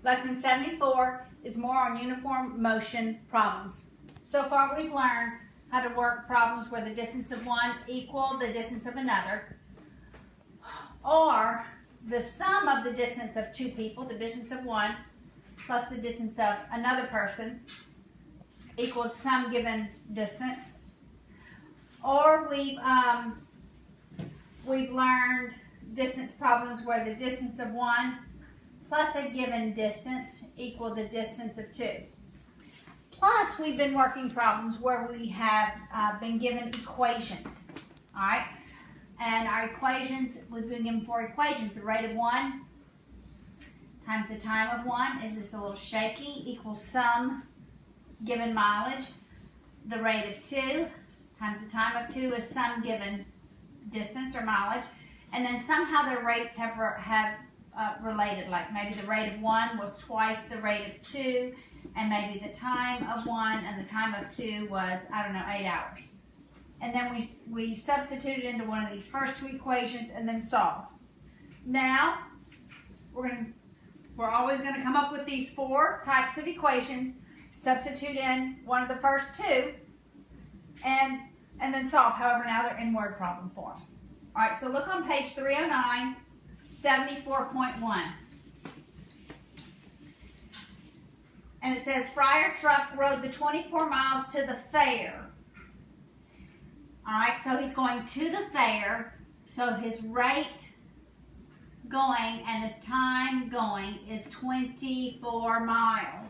Lesson 74 is more on uniform motion problems. So far we've learned how to work problems where the distance of one equal the distance of another, or the sum of the distance of two people, the distance of one, plus the distance of another person equals some given distance. Or we've learned distance problems where the distance of one plus a given distance equal the distance of two. Plus, we've been working problems where we have been given equations, all right? And our equations, we've been given four equations. The rate of one times the time of one is this a little shaky equals some given mileage. The rate of two times the time of two is some given distance or mileage. And then somehow their rates have related, like maybe the rate of one was twice the rate of two, and maybe the time of one and the time of two was, I don't know, 8 hours. And then we substituted into one of these first two equations and then solved. Now, we're always going to come up with these four types of equations, substitute in one of the first two, and then solve. However, now they're in word problem form. All right, so look on page 309, 74.1. And it says, Friar Truck rode the 24 miles to the fair. All right, so he's going to the fair. So his rate going and his time going is 24 miles.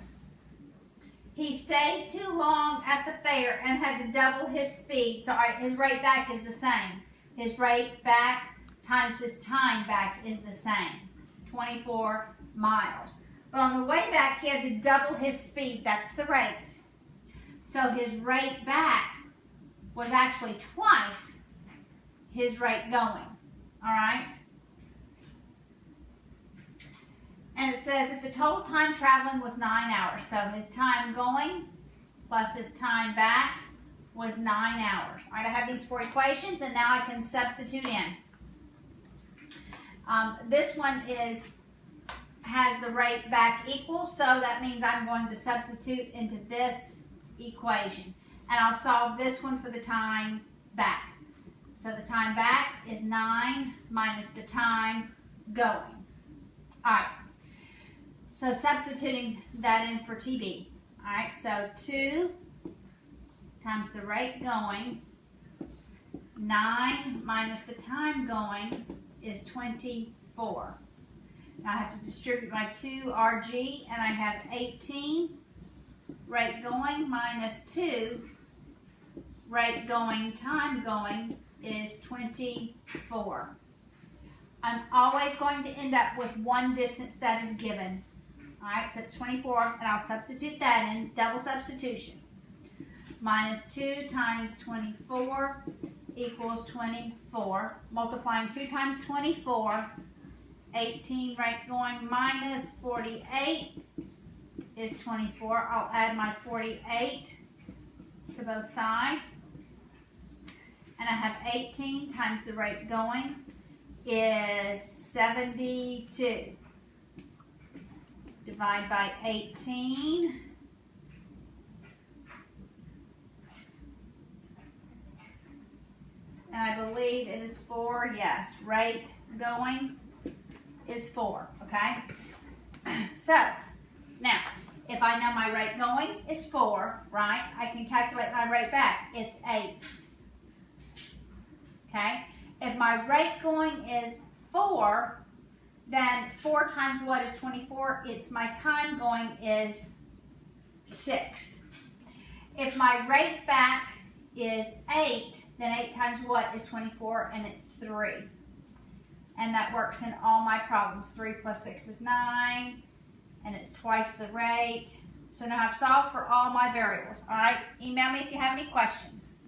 He stayed too long at the fair and had to double his speed. So his rate back is the same. His rate back times his time back is the same, 24 miles. But on the way back, he had to double his speed. That's the rate. So his rate back was actually twice his rate going. All right? And it says that the total time traveling was 9 hours. So his time going plus his time back was 9 hours. All right, I have these four equations, and now I can substitute in. This one has the rate back equal, so that means I'm going to substitute into this equation. And I'll solve this one for the time back. So the time back is 9 minus the time going. All right, so substituting that in for TB. All right, so 2 times the rate going, 9 minus the time going is 24. Now I have to distribute my 2 RG, and I have 18 rate going minus 2 rate going time going is 24. I'm always going to end up with one distance that is given. All right, so it's 24, and I'll substitute that in, double substitution. Minus 2 times 24 equals 24. Multiplying 2 times 24, 18 rate going minus 48 is 24. I'll add my 48 to both sides. And I have 18 times the rate going is 72. Divide by 18. And I believe it is 4, yes. Rate going is 4, okay? So, now, if I know my rate going is 4, right, I can calculate my rate back. It's 8, okay? If my rate going is 4, then 4 times what is 24? It's my time going is 6. If my rate back is 8, then 8 times what is 24, and it's 3. And that works in all my problems. 3 plus 6 is 9, and it's twice the rate. So now I've solved for all my variables. All right, email me if you have any questions.